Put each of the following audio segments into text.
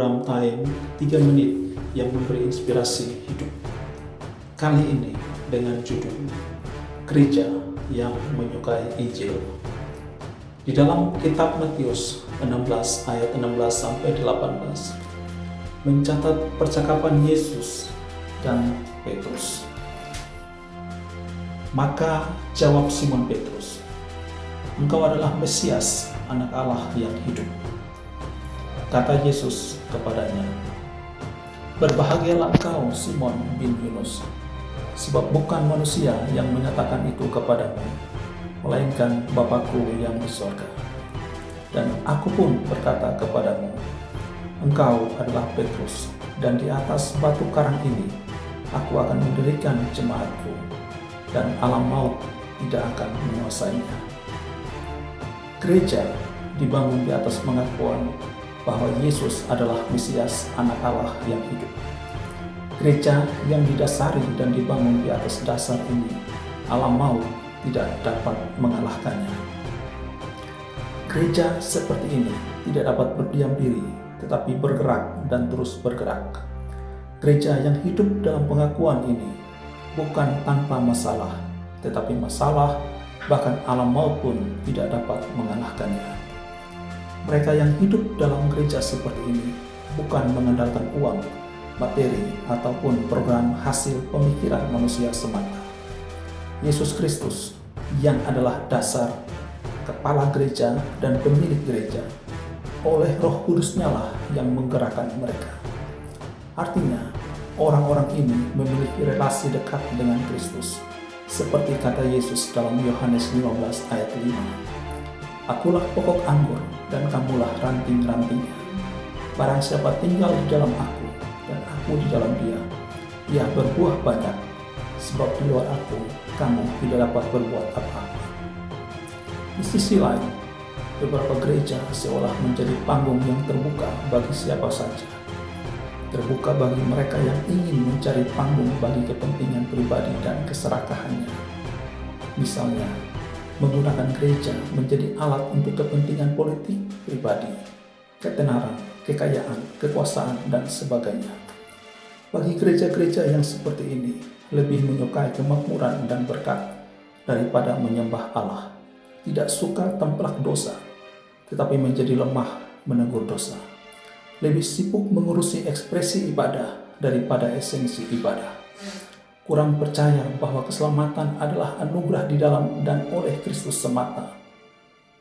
program Time 3 menit yang memberi inspirasi hidup. Kali ini dengan judul Gereja yang Menyukai Injil. Di dalam kitab Matius 16 ayat 16 sampai 18 mencatat percakapan Yesus dan Petrus. Maka jawab Simon Petrus, "Engkau adalah Mesias, Anak Allah yang hidup." Kata Yesus kepadanya, "Berbahagialah engkau, Simon bin Yunus, sebab bukan manusia yang menyatakan itu kepadamu, melainkan Bapa-Ku yang di sorga. Dan aku pun berkata kepadamu, engkau adalah Petrus, dan di atas batu karang ini aku akan mendirikan jemaatku, dan alam maut tidak akan menguasainya." Gereja dibangun di atas pengakuan bahwa Yesus adalah Mesias, Anak Allah yang hidup. Gereja yang didasari dan dibangun di atas dasar ini, alam maut tidak dapat mengalahkannya. Gereja seperti ini tidak dapat berdiam diri, tetapi bergerak dan terus bergerak. Gereja yang hidup dalam pengakuan ini bukan tanpa masalah, tetapi masalah bahkan alam maut pun tidak dapat mengalahkannya. Mereka yang hidup dalam gereja seperti ini bukan mengandalkan uang, materi, ataupun program hasil pemikiran manusia semata. Yesus Kristus yang adalah dasar, kepala gereja, dan pemilik gereja, oleh Roh Kudus-Nya lah yang menggerakkan mereka. Artinya, orang-orang ini memiliki relasi dekat dengan Kristus, seperti kata Yesus dalam Yohanes 15 ayat 5. "Akulah pokok anggur, dan kamulah ranting-rantingnya. Barang siapa tinggal di dalam aku, dan aku di dalam dia, ia berbuah banyak, sebab di luar aku, kamu tidak dapat berbuat apa-apa." Di sisi lain, beberapa gereja seolah menjadi panggung yang terbuka bagi siapa saja. Terbuka bagi mereka yang ingin mencari panggung bagi kepentingan pribadi dan keserakahannya. Misalnya, menggunakan gereja menjadi alat untuk kepentingan politik pribadi, ketenaran, kekayaan, kekuasaan, dan sebagainya. Bagi gereja-gereja yang seperti ini, lebih menyukai kemakmuran dan berkat daripada menyembah Allah. Tidak suka templak dosa, tetapi menjadi lemah menegur dosa. Lebih sibuk mengurusi ekspresi ibadah daripada esensi ibadah. Kurang percaya bahwa keselamatan adalah anugerah di dalam dan oleh Kristus semata.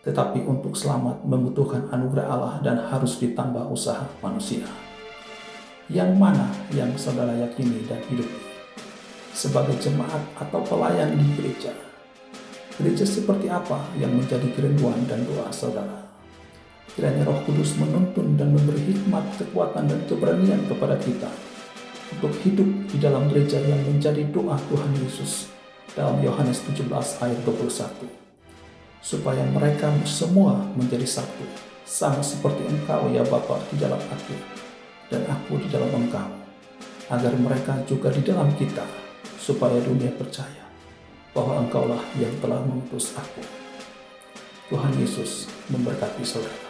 Tetapi untuk selamat membutuhkan anugerah Allah dan harus ditambah usaha manusia. Yang mana yang saudara yakini dan hidupi? Sebagai jemaat atau pelayan di gereja, gereja seperti apa yang menjadi kerinduan dan doa saudara? Kiranya Roh Kudus menuntun dan memberi hikmat, kekuatan, dan keberanian kepada kita untuk hidup di dalam gereja yang menjadi doa Tuhan Yesus dalam Yohanes 17 ayat 21. Supaya mereka semua menjadi satu, sama seperti Engkau ya Bapa di dalam aku, dan aku di dalam Engkau, agar mereka juga di dalam kita, supaya dunia percaya bahwa Engkaulah yang telah mengutus aku. Tuhan Yesus memberkati saudara.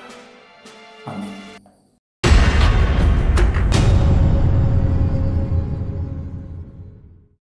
Amin.